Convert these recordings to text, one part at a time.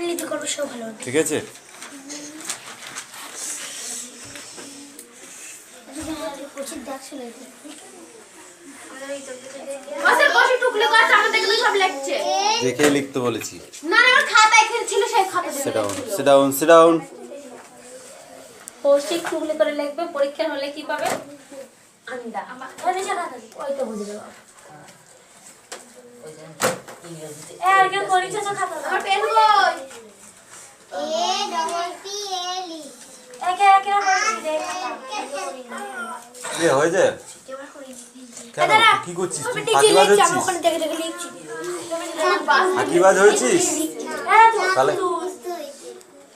ফ্যামিলিতে করবো সব ভালো। ঠিক আছে? দেখে লিখতে বলেছি। Sit down. কৌশিক টুকলি করে লিখবে, পরীক্ষা হলে কি পাবে? আন্ডা। ওই তো বুঝে যাবো। আর কেন করিস তো খাতা? আমার পেন কই? একে একে পড়ছি রে খাতা। হয়ে যায়? কেন কি করছিস? তুই ফাঁকিবাজ হচ্ছিস? ফাঁকিবাজ হয়েছিস? তাহলে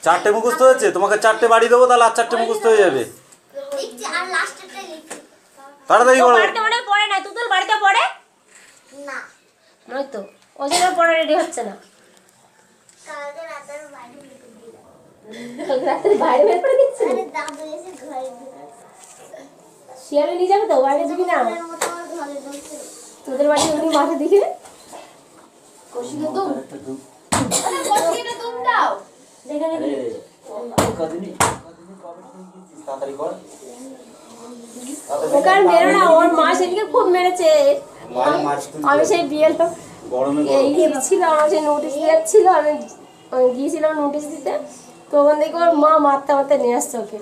4টে মুখস্থ হয়েছে, তোমাকে 4টে বাড়ি দেবো, তাহলে আর 4টে মুখস্থ হয়ে যাবে। তাড়াতাড়ি করো। বাড়িতে মনে পড়ে না, তুই তোর বাড়িতে পড়ে না নয় তো, ও যেন পড়া রেডি হচ্ছে না। কালকে রাতের বাইরে বের করে দিচ্ছি। আরে দাদু এসে ঘরে শিয়ালে নিয়ে যাবে তো, বাইরে যাবি না? তোদের বাড়ি উনি মাঠে দেখি কৌশিকে দুম, আরে কৌশিকে দুম দাও যেখানে তাড়াতাড়ি কর। ওকার মেরে না, ওর মা সেদিকে খুব মেরেছে। আমি সেই বিয়ের এই ছিল, আমার সেই নোটিশ দিচ্ছিল, আমি গিয়েছিলাম নোটিশ দিতে, তো ওখান থেকে ওর মা মারতে মারতে নিয়ে আসছে ওকে।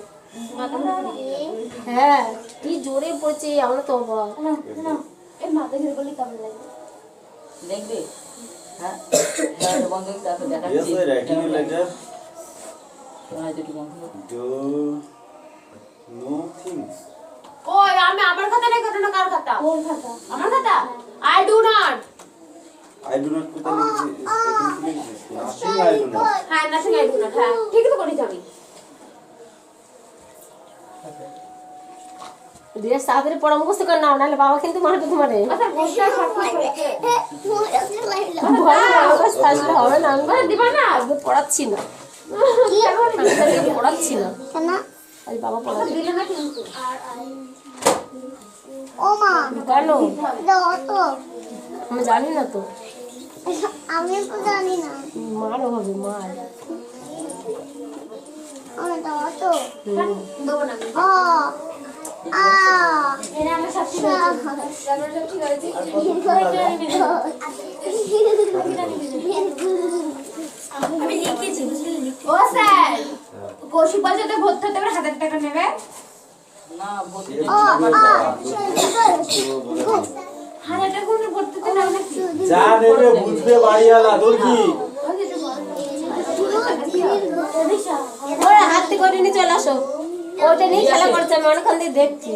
হ্যাঁ কি জোরে পড়ছে, আমরা তো অবাক। মাথা ঘিরে বললি কেমন লাগে দেখবে? হ্যাঁ বন্ধ করে দেখাচ্ছি। ওই আমি আমার খাতা নাই, ঘটনা কার খাতা? কোন খাতা? আমার খাতা। I do not কোথা লিখেছিস? nothing I do not। হ্যাঁ nothing I do not, হ্যাঁ ঠিকই তো করেছি আমি। দিয়ে সাদরে পড়া মুখস্থ করে নাও, নাহলে বাবা কিন্তু মারবে তোমারে। আচ্ছা বসটা সব আসলে হবে না, আমি দিবা না, আজকে পড়াচ্ছি না। আমি পড়াচ্ছি না কেন? আজ বাবা পড়াচ্ছে দিলে না কিন্তু। ও মা কেন দাও তো? আমি জানি না তো। আমি তো জানি না। মারও হবে, মার। আমি দাও তো দেবো না। এরা আমার সাথে আমি লিখেছি। ও স্যার কৌশিক বাজাতে ভর্তি হতে গেলে 1000 টাকা নেবে না? ভর্তি 1000 টাকা করে ভর্তি হতে নেবে নাকি? যা নেবে বুঝবে বাড়িওয়ালা, তোর কি? ওরা হাতে করে নিয়ে চলে আসো, ওটা নিয়ে খেলা করছে, আমি অনেকক্ষণ দিয়ে দেখছি।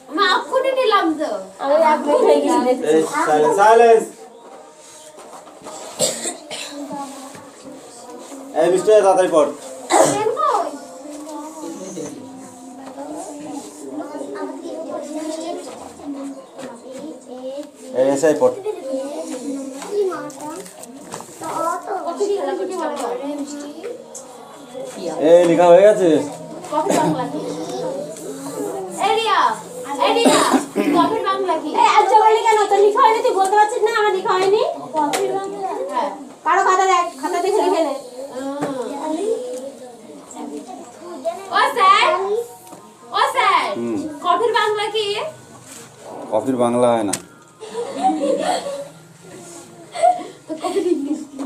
আমি এক্ষুনি নিলাম তো, আমি 1 মিনিট হয়ে গেছি দেখছি। সাইলেন্স। এই মিস্টার তাড়াতাড়ি পড়। এই এসআই পড়। এই লেখা হয়ে গেছে? এরিয়া এরিয়া কফির বাংলা কি? এই আচ্ছা বলি কেন তো লেখা হয়নি? তুই বলতে পারছিস না আমার লেখা হয়নি? কফির বাংলা হ্যাঁ, কারো খাতা দেখ, খাতা দেখে লিখে নে। ও স্যার কফির বাংলা কি? কফির বাংলা হয় না। তো কফির ইংলিশ কি?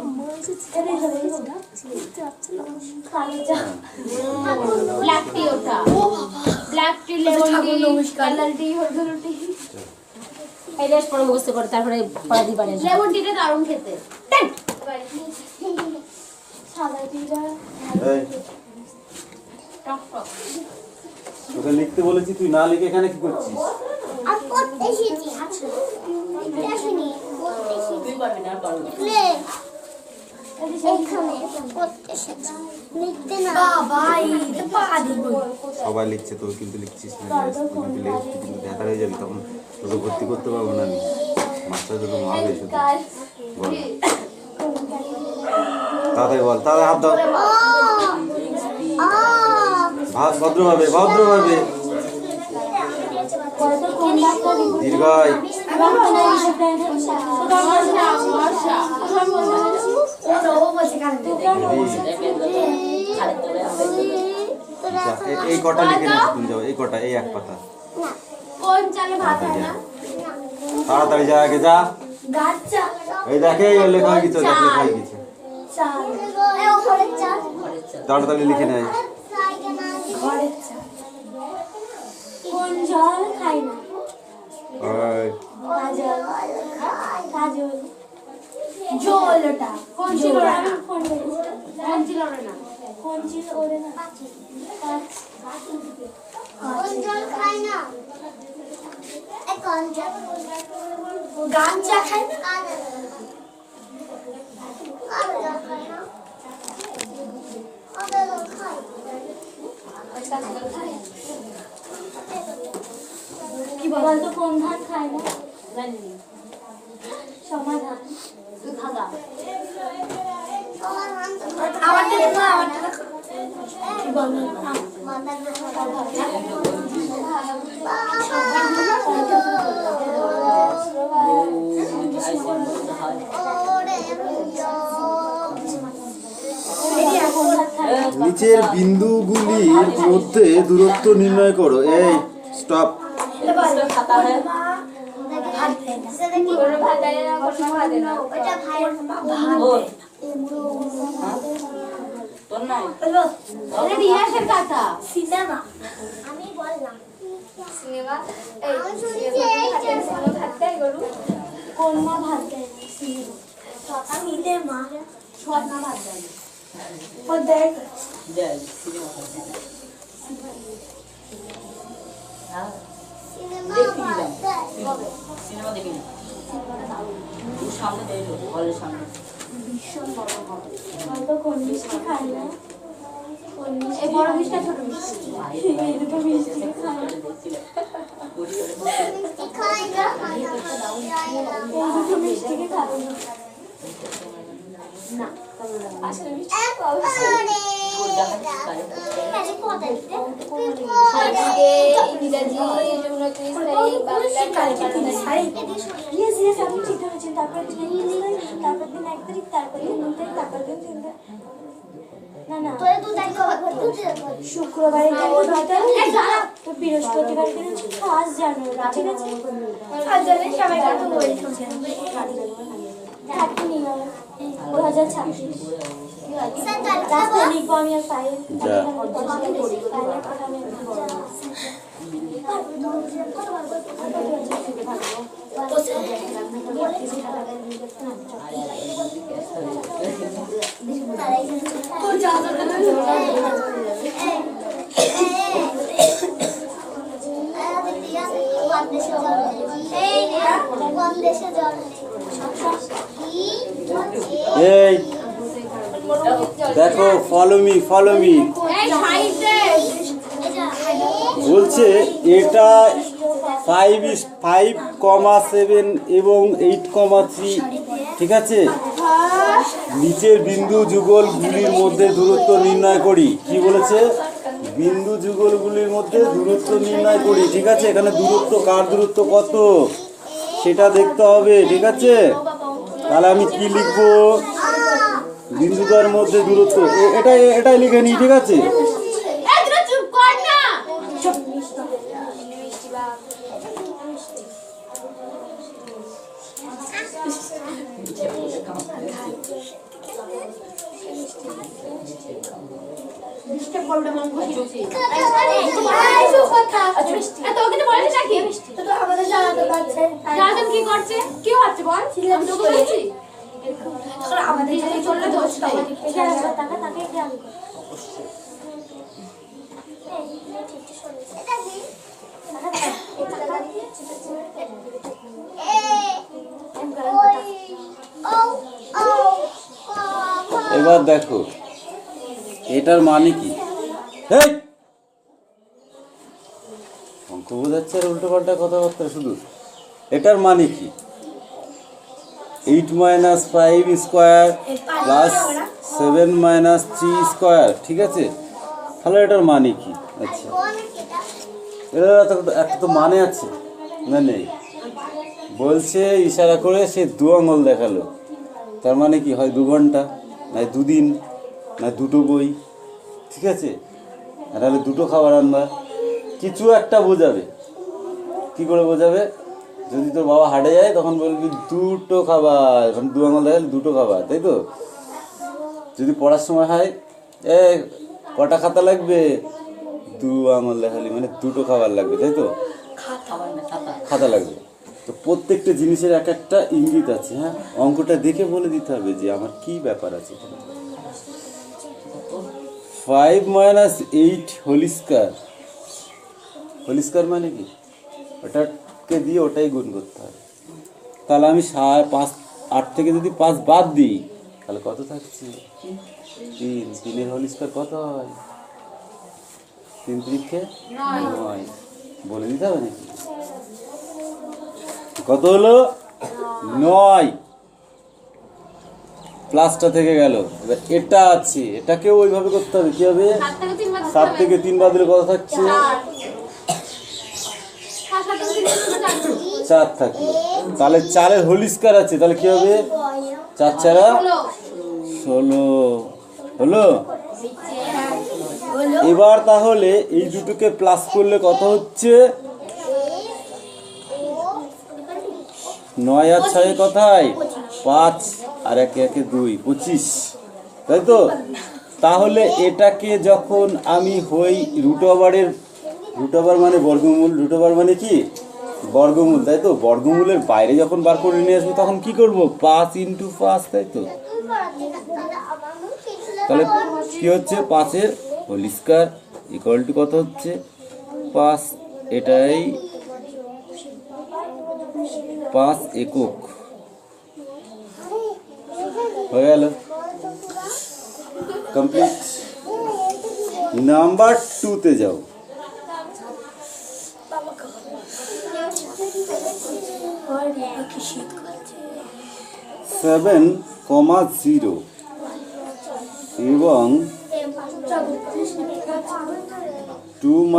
ব্ল্যাক টি, ওটা ব্ল্যাক টি, লেমন টি, কালার টি, হলুদ টি। এই রেস পড়া মুখস্থ করে তারপরে পড়া দি পারে। লেমন টিটা দারুণ খেতে। সাদা টিটা টক টক। তোকে লিখতে বলেছি, তুই না লিখে এখানে কি করছিস? আর পড়তে এসেছি। আচ্ছা লিখতে আসিনি, পড়তে এসেছি। তুই পারবি না, পারবি না। এইখানে পড়তে এসেছি, লিখতে না। বাবা এই তো পড়া দিব। সবাই লিখছে, তুই কিন্তু লিখছিস না। তুই কিন্তু লিখছিস, কিন্তু দেখা হয়ে যাবি, তখন তোকে ভর্তি করতে পারবো না আমি। মাস্টার তোকে মারবে শুধু। বল তাড়াতাড়ি বল, তাড়াতাড়ি হাত দাও। ভদ্রভাবে ভদ্রভাবে। দীর্ঘায় এই কটা লিখে নিয়েছি তুমি, যাও এই কটা, এই এক পাতা। কোন চালে ভাত হয় না? তাড়াতাড়ি যা, আগে যা। এই দেখে এই লেখা হয়ে গেছে, দেখ লেখা হয়ে গেছে। তাড়াতাড়ি লিখে নেয়। কোন জল খায় না? জলটা কোন ছিল না? কোন ছিল না? কোন ছিল ওরে না? কোন জল খায় না? এই কোন জল? গাঞ্জা খায় না? গাঞ্জা খায় না? ওদের খায়। কি বলতো কোন ধান খায় না? জানি না। সমাধান দুধাগা সমাধান আমারটা দেখো, আমারটা দেখো। কি বলবো? নিচের বিন্দুগুলির মধ্যে দূরত্ব নির্ণয় করো। এই স্টপ। সিনেমা দেখি না, সামনে দেখলো হলের সামনে। ভীষণ বড় হবে। বলতো কোন মিষ্টি খায় না? কোন মিষ্টি? এই বড় মিষ্টি ছোট মিষ্টি? এই দুটো মিষ্টি খায় না। মিষ্টি খায় না। এই দুটো মিষ্টিকে খায় না। না, আসলে মিষ্টি পাবে। শুক্রবারে তো বৃহস্পতিবার দিন 1 জানুয়ারি, ঠিক আছে? সবাই 2026 লিখবো আমি আর পাই। এই দেখো, ফলো মি, ফলো মি। বলছে এটা 5.7 এবং 8.3, ঠিক আছে? নিচের বিন্দু যুগলগুলির মধ্যে দূরত্ব নির্ণয় করি। কি বলেছে? বিন্দু যুগলগুলির মধ্যে দূরত্ব নির্ণয় করি, ঠিক আছে? এখানে দূরত্ব, কার দূরত্ব কত সেটা দেখতে হবে, ঠিক আছে? তাহলে আমি কি লিখবো? বিন্দুটার মধ্যে দূরত্ব, এটাই লিখে নিই, ঠিক আছে? কি করছে? কি হচ্ছে বল? আমাদের চললে দোষ এবার দেখো এটার মানে কি? অঙ্ক বোঝাচ্ছে আর উল্টো পাল্টা কথাবার্তা শুধু। এটার মানে কি? 8 - 5 স্কোয়ার প্লাস 7 - 3 স্কোয়ার, ঠিক আছে? তাহলে এটার মানে কি? আচ্ছা, এটা একটা তো মানে আছে না? নেই। বলছে ইশারা করে সে 2 আঙুল দেখালো, তার মানে কি হয় 2 ঘন্টা, নয় 2 দিন, নয় 2টো বই, ঠিক আছে? আর তাহলে 2টো খাবার আনবা, কিছু একটা বোঝাবে। কি করে বোঝাবে? যদি তোর বাবা হাটে যায় তখন বলবি 2টো খাবার, মানে 2 আঙুল দেখালে 2টো খাবার, তাই তো? যদি পড়ার সময় হয় কটা খাতা লাগবে, 2 আঙুল দেখালি মানে 2টো খাবার লাগবে, তাই তো? খাতা লাগবে। তো প্রত্যেকটা জিনিসের এক একটা ইঙ্গিত আছে। হ্যাঁ, অঙ্কটা দেখে বলে দিতে হবে যে আমার কি ব্যাপার আছে। 5 - 8 হোল স্কয়ার, হোল স্কয়ার মানে কি? ওটাকে দিয়ে ওটাই গুণ করতে হবে। তাহলে আমি 8 থেকে যদি 5 বাদ দিই তাহলে কত থাকছে? 3। 3-এর হোল স্কয়ার কত হয়? 3 × 9। বলে দিতে হবে নাকি? কত হলো? 9। প্লাসটা থেকে গেল। এবার এটা আছে, এটাকেও ওইভাবে করতে হবে। কি হবে? 7 থেকে 3 বাদ দিলে কত থাকছে? 4 থাকলো। তাহলে 4-এর হোল স্কয়ার আছে, তাহলে কি হবে? 4 × 4 = 16 হলো। এবার তাহলে এই দুটোকে প্লাস করলে কত হচ্ছে? 9 আর 6 কোথায়? 5 আর 1 × 1 = 2, 25, তাই তো? তাহলে এটাকে যখন আমি হই রুট ওভার মানে বর্গমূল, রুট ওভার মানে কি? বর্গমূল, তাই তো? বর্গমূলের বাইরে যখন বার করে নিয়ে আসবো তখন কি করব? 5 × 5, তাই তো? তাহলে কি হচ্ছে? 5-এর হোল স্কয়ার ইকুয়াল টু কত হচ্ছে? 5। এটাই 5 একক হয়ে গেল। কমপ্লিট। নাম্বার 2-তে যাও। 7,0 এবং 2 -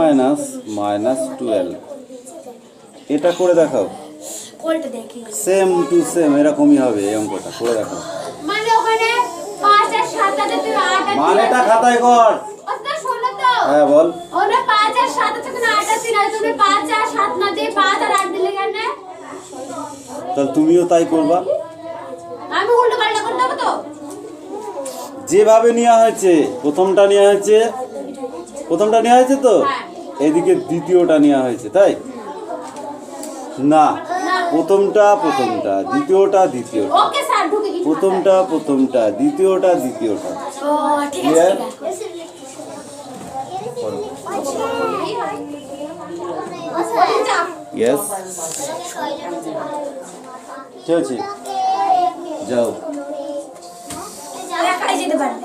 -12, এটা করে দেখাও। সেম টু সেম এরকমই হবে এই অঙ্কটা, করে দেখাও। মানে ওখানে 5 আর 7 আছে, তুমি 8 আর 3 মানেটা খাতায় কর। ওটা শোনো তো। হ্যাঁ বল। ওখানে 5 আর 7 আছে, কিন্তু 8 আর 3 আছে, তুমি 5 আর 7 না দিয়ে 5 আর 8 দিলে কেন? তাহলে তুমিও তাই করবা। আমি উল্টো পাল্টা করে দেবো তো। যেভাবে নেওয়া হয়েছে, প্রথমটা নেওয়া হয়েছে তো, এদিকে দ্বিতীয়টা নেওয়া হয়েছে, তাই না? প্রথমটা, দ্বিতীয়টা, ওকে স্যার, ঢুকে গেছি। প্রথমটা, দ্বিতীয়টা। ও ঠিক আছে। ক্লিয়ার? ইয়েস, ঠিক আছে, যাও। একাই যেতে পারবে।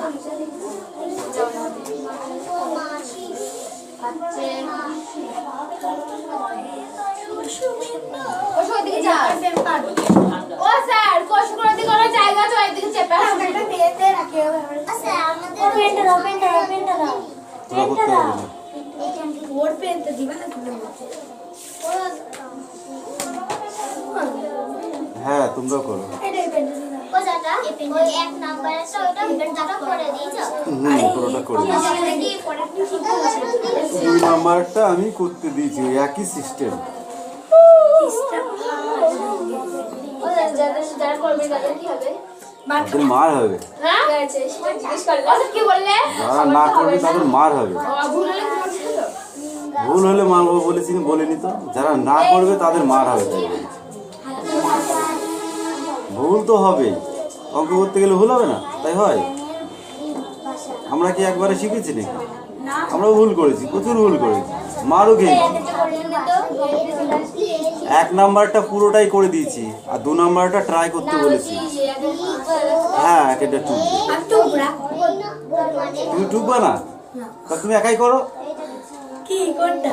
ও স্যার, কষ্ট করে দিকে কোনো জায়গা আছে, ওইদিকে চেপে আসবে। এটা পেতে রাখি হবে। স্যার আমাদের পেনটা দাও। তোরা করতে হবে না। ওর পেনটা দিবা না তুমি? হ্যাঁ, তোমরাও করো। এটাই পেনটা দিবা। ও দাদা, এই পেনটা 1 নাম্বার আছে, ওটা পেনটা করে দিয়েছো? পুরোটা করে দিয়েছি। এটা কি পড়াতে শিখতে হবে? 2 নাম্বারটা আমি করতে দিয়েছি, ওই একই সিস্টেম। ও যারা করবে তাদের কি হবে? তাদের মার হবে। হ্যাঁ আছে, সেটা জিজ্ঞেস করলে। ও কি বললে? যারা না করবে তাদের মার হবে। ভুল হলে কি বলছিল? ভুল হলে মারবো বলিনি তো। যারা না করবে তাদের মার হবে, তাই বলেছি। ভুল তো হবেই, অঙ্ক করতে গেলে ভুল হবে না? তাই হয়? আমরা কি একবারে শিখেছি নাকি? আমরা ভুল করেছি, প্রচুর ভুল করেছি, মারও খেয়েছি। 1 নাম্বারটা পুরোটাই করে দিয়েছি, আর 2 নাম্বারটা ট্রাই করতে বলেছি। হ্যাঁ, একটা টুকবে। তুমি টুকবা না? তা তুমি একাই করো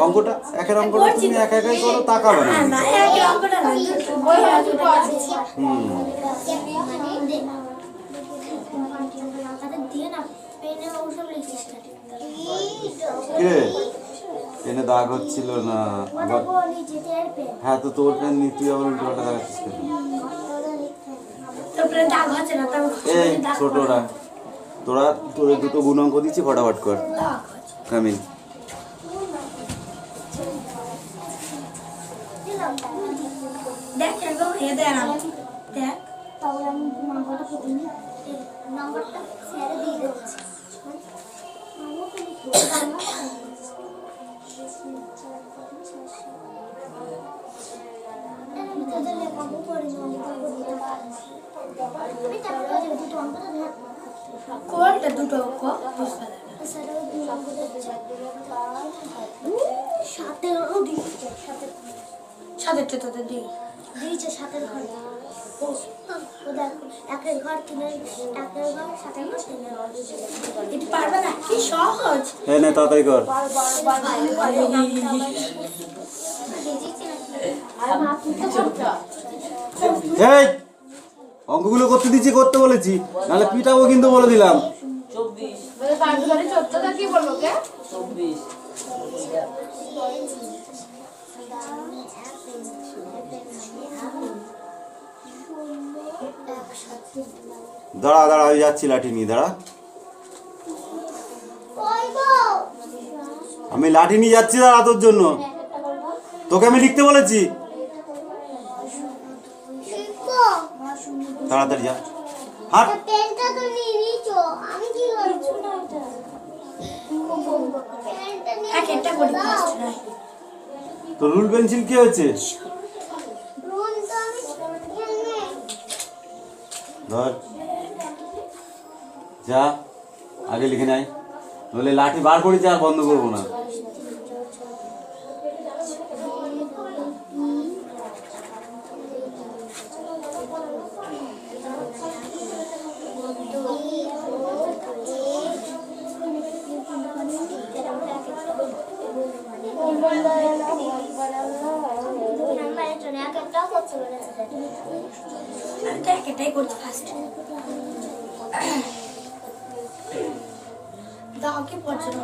অঙ্কটা, একের অঙ্কটা তুমি একাই করো, তাকাবে না। কে এনে দাগ হচ্ছিল না? হ্যাঁ, তো তোর পেন তুই আবার উল্টো পাল্টা দেখাচ্ছিস কেন? তারপরে দাগ হচ্ছে না, তারপর এই ছোটরা, তোদের দুটো গুণাঙ্ক দিচ্ছি, ফটাফট কর। দাগ হচ্ছে। কামিন। দেখ একদম এ দেখ দেখ, তাহলে আমি নাম্বারটা কোথায় নিই? নাম্বারটা স্যারে দিয়ে দিচ্ছি। কোনটা দুটো সাথে তোদের দিই দিয়েছে, সাথের ঘর একের ঘর তিনের, একের ঘর সাথের ঘর তিনের ঘর। এটা পারবে না, কি সহজ। হ্যাঁ না, তাড়াতাড়ি কর। এই অঙ্কগুলো করতে দিচ্ছি, করতে বলেছি, নাহলে পিটাবো কিন্তু বলে দিলাম। 24 কি বলবো কে? 24 দাঁড়া দাঁড়া, আমি যাচ্ছি লাঠি নিয়ে, দাঁড়া। আমি লাঠি নিয়ে যাচ্ছি, দাঁড়া, তোর জন্য। তোকে আমি লিখতে বলেছি, তাড়াতাড়ি যা, হাট। পেনটা তো নিয়ে নিছো, আমি কি করব? একটা করে ফার্স্ট রাই। তো রুল পেন্সিল কি হয়েছে? রুল তো আমি জানি। ধর, যা আগে লিখে নাই, নইলে লাঠি বার করেছি আর বন্ধ করবো না। এটাই করছি ফার্স্ট। দাও কি পড়ছে না?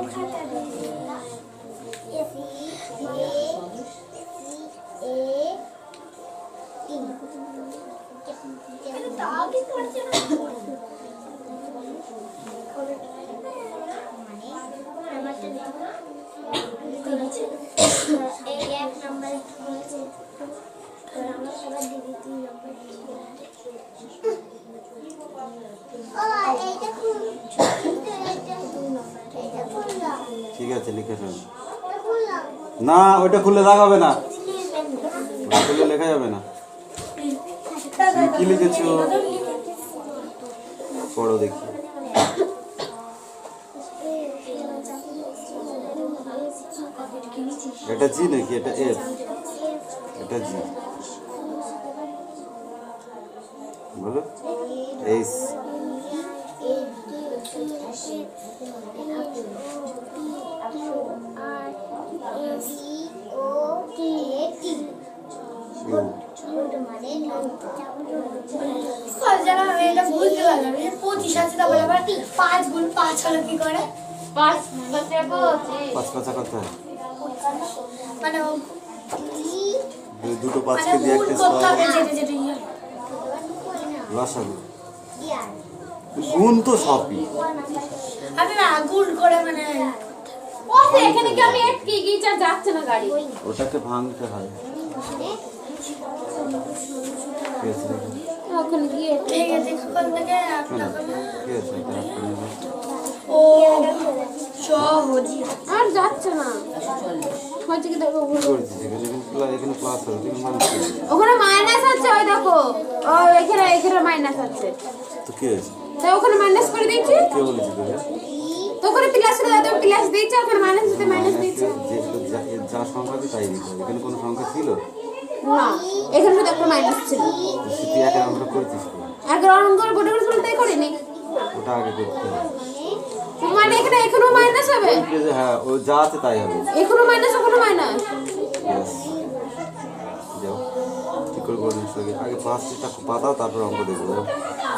দাও কি পড়ছে না? এই এক নাম্বার বলেছে, আমরা সবাই দিদি 3 নাম্বার। ঠিক আছে, লিখে ফেল। না, ওইটা খুলে দেখাবে না, ওটা খুলে লেখা যাবে না। কি লিখেছো পড়ো দেখি। এটা জি নাকি এটা এফ? এটা জি, বলো। H, U. বুঝতে পারলাম 25 আছে, তারপরে আবার 5 গুণ 5 হলো কি করে? 5 বলতে পাঁচ পাঁচা কথা, মানে দুটো পাঁচকে দিয়ে একটা স্কোয়ার, লসাগু। গুণ তো সবই। আমি না গুণ করে মানে এখানে কি আমি এক কি যা যাচ্ছে না গাড়ি, ওটাকে ভাঙতে হয়। ঠিক আছে, ওখানে গিয়ে ঠিক আছে কোন থেকে কেন? ঠিক আছে, এটা রাখতে হবে। ও সহজ আর যাচ্ছে না। হচ্ছে কি দেখো, কি করেছিস এখানে? এখানে প্লাস হবে, তুমি মাইনাস করবে। ওখানে মাইনাস আছে, ওই দেখো, ও এখানে মাইনাস আছে, তো কি হয়েছে? তাই ওখানে মাইনাস করে দিয়েছি। কে বলেছি তোকে? তো ওখানে প্লাস করে দাও, প্লাস দিয়েছে, ওখানে মাইনাস দিতে মাইনাস দিয়েছে। যা সংখ্যা আছে তাই দিতে হবে। এখানে কোনো সংখ্যা ছিল না, এখানে শুধু একটা মাইনাস ছিল। তুই একের অঙ্ক করেছিস কি? আগে অঙ্ক বোর্ডে করে শুনতে করিনি, ওটা আগে করতে হবে। মানে এখানেও মাইনাস হবে, হ্যাঁ, ও যা আছে তাই হবে। এখানেও মাইনাস, ওখানেও মাইনাস। Yes. যাও, ঠিক করে করে নিস আগে। আগে পাঁচটা পাতাও, তারপর অঙ্ক দেখবো। যাও।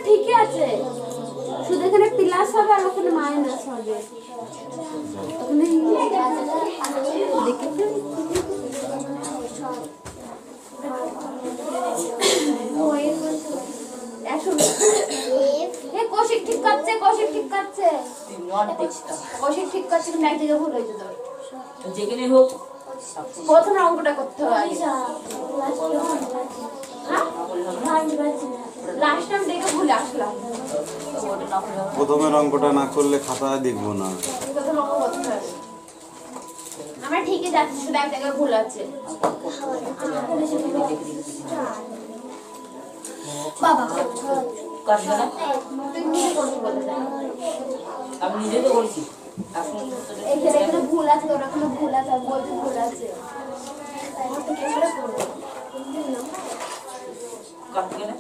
ঠিকই আছে, শুধু এখানে প্লাস হবে আর ওখানে মাইনাস হবে। কৌশিক ঠিক করছে, কৌশিক ঠিক করছে, নট দেখছিলাম কৌশিক ঠিক করছে, কিন্তু একদিকে ভুল হয়েছে তোর। যেখানে হোক প্রথম অঙ্কটা করতে হবে আগে। লাস্ট টাইম দেখে ভুলে আসলাম। প্রথমের অঙ্কটা না করলে খাতায় দেখবো না। প্রথম অঙ্ক করতে হবে। আমরা ঠিকই যাচ্ছি, শুধু এক জায়গায় ভুল আছে। বাবা কাটবে না তুই নিজে করতে বলে দেয়। আমি নিজে তো বলছি এখন এখানে এখানে ভুল আছে, ওর এখানে ভুল আছে, বলতে ভুল আছে। কাটবে না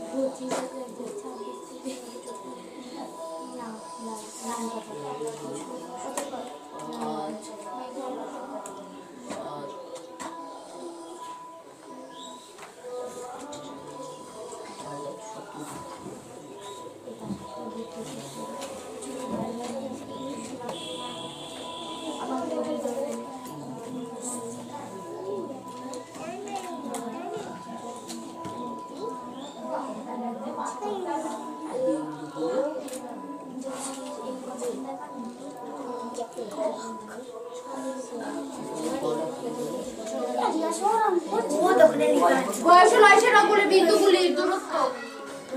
বয়স লয়সের অঙ্গুলে বিন্দুগুলির দূরত্ব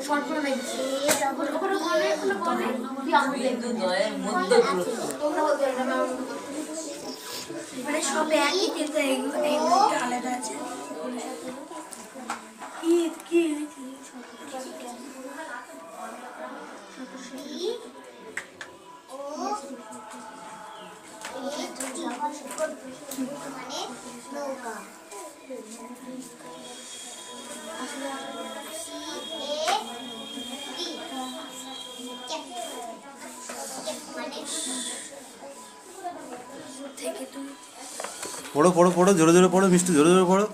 সরপর লাগছে। ওখানে বলে, ওখানে বলে কি আমি বিন্দু দ্বয়ের মধ্যে দূরত্ব তোমরা বলতে না ম্যাম। মানে সব একই কিন্তু এইগুলো আলাদা আছে। কি মানে নৌকা পড়ো পড়ো পড়ো, জোরে জোরে পড়ো মিষ্টি, জোরে জোরে পড়ো।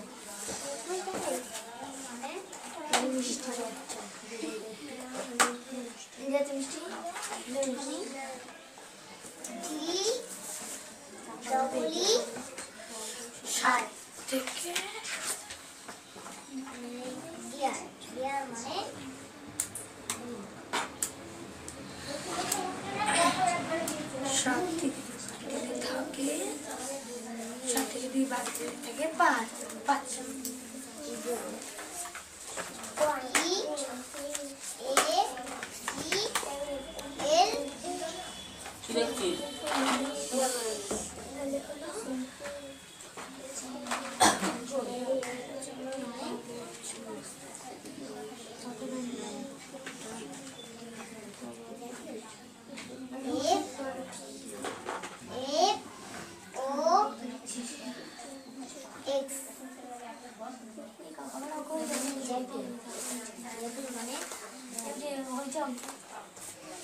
থেকে 5 কি দেখছিস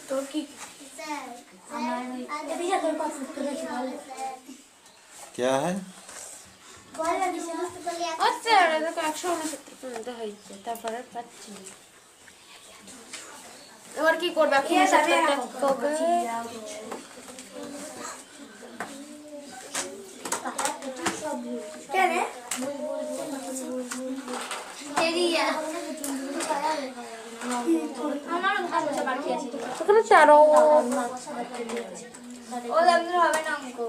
তোর কি क्या है? আচ্ছা এটা তো 169 পর্যন্ত হয়েছে, তারপরে পাচ্ছি এবার কি করবে? এখন কেন আমার কাছে বাকি আছে। ওখানে 13 ও আমাদের হবে না অঙ্ক,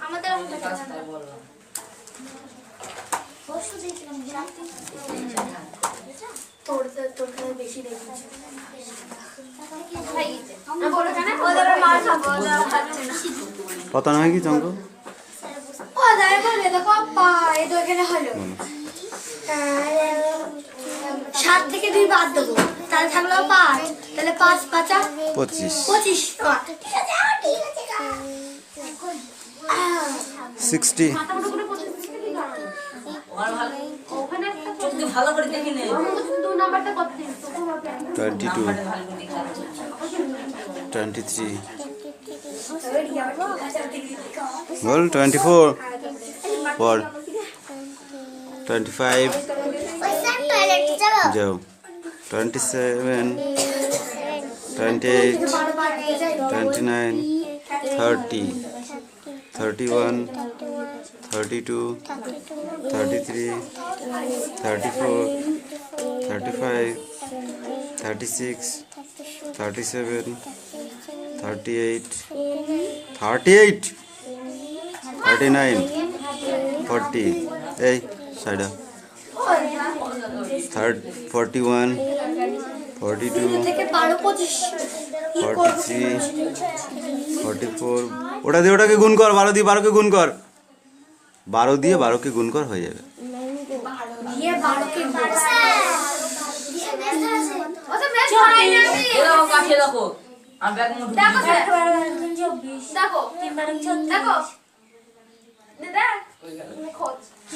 আমাদের অঙ্ক রাস্তায় বললাম তোর বেশি দেখেছি বলো কেন ওদের মার খাবো, ওদের খাচ্ছে না। पता नहीं कि चंको ও দাই বলে তো পাপা এই তো এখানে হলো 7 থেকে 2 বাদ দেবো, তাহলে থাকলো 5, তাহলে 5 5 25 25 60 আমার ভালো ওখানে একটা চোখ দিয়ে ভালো করে দেখে নে 2 নাম্বারটা কত দিন? 22 নাম্বারটা ভালো করে দেখে আছে 23 बोल 24 4 25 जाओ 27 28 29 30, 31, 32, 33, 34, 35, 36, 37, 38, 38, 39, 40. Hey, side up. 41, 42, 43, 44. ওটা দিয়ে ওটাকে গুণ কর, 12 দিয়ে 12কে গুণ কর, 12 দিয়ে 12কে গুণ কর, হয়ে যাবে। এরকম কাছে দেখো আমি ব্যাগ মুঠো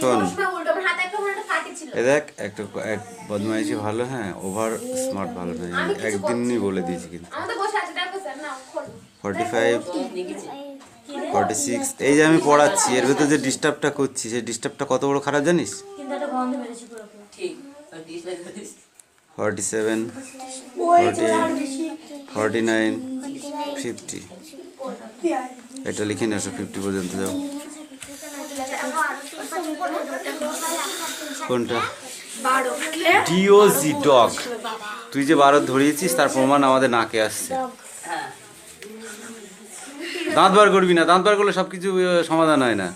শোন, এ দেখ একটা এক বদমাইশি ভালো, হ্যাঁ, ওভার স্মার্ট ভালো নয়, একদিনই বলে দিয়েছি কিন্তু। 45, 46, এই যে আমি পড়াচ্ছি এর ভেতর যে ডিস্টার্বটা করছি, সেই ডিস্টার্বটা কত বড় খারাপ জানিস? ঠিক 47, 48, 49, 50। এটা লিখে নিয়ে আসো, 50 পর্যন্ত যাও। কোনটা? DOG dog. তুই যে 12 ধরিয়েছিস তার প্রমাণ আমাদের নাকে আসছে। দাঁত বার করবি না, দাঁত বার করলে সবকিছু সমাধান হয় না।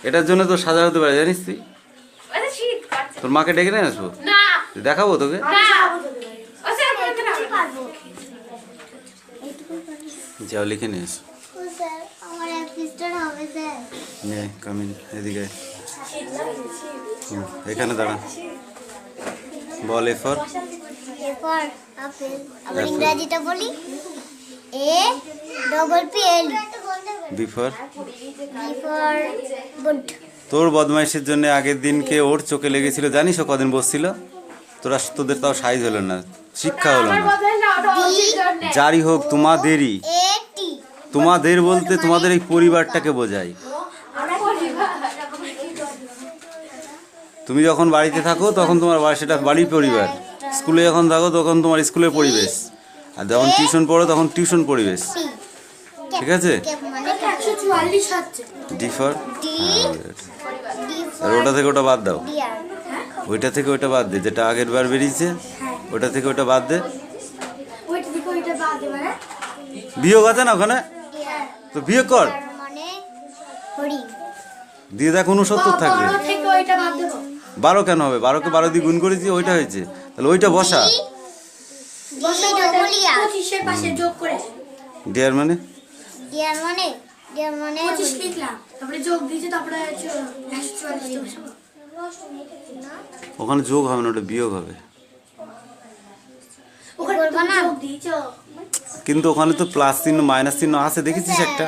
এটার জন্য তো সাজা হতে পারে, জানিস তুই? তোর মাকে ডেকে নিয়ে আসবো, দেখাবো তোকে। যাও লিখে নিয়ে এসো। কামিন, এদিকে এখানে দাঁড়া। বল এ ফর ইংরেজিটা বলি, A double P L. B for boot. তোর বদমাইশের জন্য আগের দিনকে ওর চোখে লেগেছিল, জানিস ও কদিন বসছিল? তোদের তাও সাইজ হলো না, শিক্ষা হলো না। যারই হোক, তোমাদেরই, তোমাদের বলতে তোমাদের এই পরিবারটাকে বোঝায়। তুমি যখন বাড়িতে থাকো তখন তোমার সেটা বাড়ির পরিবার, স্কুলে যখন থাকো তখন তোমার স্কুলের পরিবেশ, আর যখন টিউশন পড়ো তখন টিউশন পরিবেশ, ঠিক আছে? ডি ফর, আর ওটা থেকে ওটা বাদ দাও, ওইটা থেকে ওইটা বাদ দে, যেটা আগের বার বেরিয়েছে ওটা থেকে ওটা বাদ দে। বিয়োগ আছে না ওখানে, তো বিয়োগ কর, দিয়ে দেখ 69 থাকবে। 12 কেন হবে? 12কে 12 দিয়ে গুণ করেছি, ওইটা হয়েছে, তাহলে ওইটা বসা। ডিয়ার মানে ওখানে যোগ হবে না, ওটা বিয়োগ হবে। কিন্তু ওখানে তো প্লাস চিহ্ন মাইনাস চিহ্ন আছে, দেখেছিস একটা?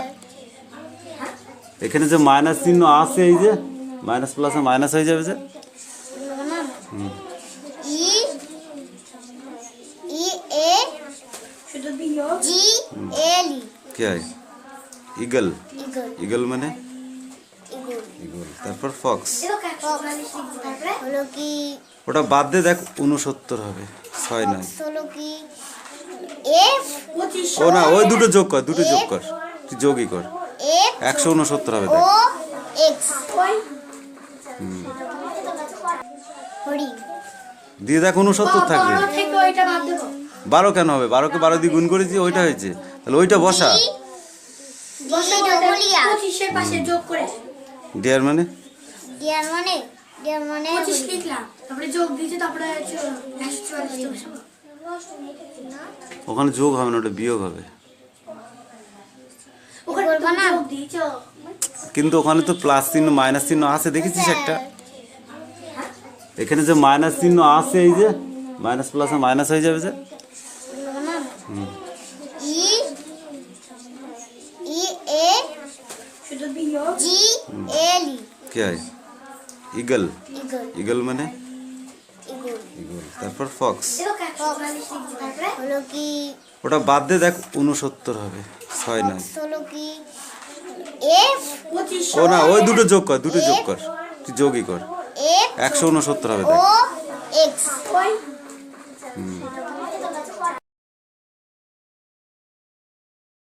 এখানে যে মাইনাস চিহ্ন আছে, এই যে মাইনাস প্লাসে মাইনাস হয়ে যাবে যে। কি হয়? ইগল। ইগল মানে ইগল। তারপর ফক্স, ওটা বাদ দে, দেখ 69 হবে, 6 নয়। ও না, ওই দুটো যোগ কর, দুটো যোগ কর, তুই যোগই কর, 169 হবে। দেখ দিয়ে দেখ 69 থাকবে। 12 কেন হবে? 12কে 12 দিয়ে গুণ করেছি, ওইটা হয়েছে, তাহলে ওইটা বসা। ডিয়ার মানে ওখানে যোগ হবে না, ওটা বিয়োগ হবে। কিন্তু ওখানে তো প্লাস চিহ্ন মাইনাস চিহ্ন আছে, দেখেছিস একটা? এখানে যে মাইনাস চিহ্ন আছে, এই যে মাইনাস প্লাসে মাইনাস হয়ে যাবে যে। কি হয়? ইগল। ইগল মানে ইগল। তারপর ফক্স, ওটা বাদ দে, দেখ 69 হবে, 6 নয়। ও না, ওই দুটো যোগ কর, দুটো যোগ কর, তুই যোগই কর, 169 হবে। দেখ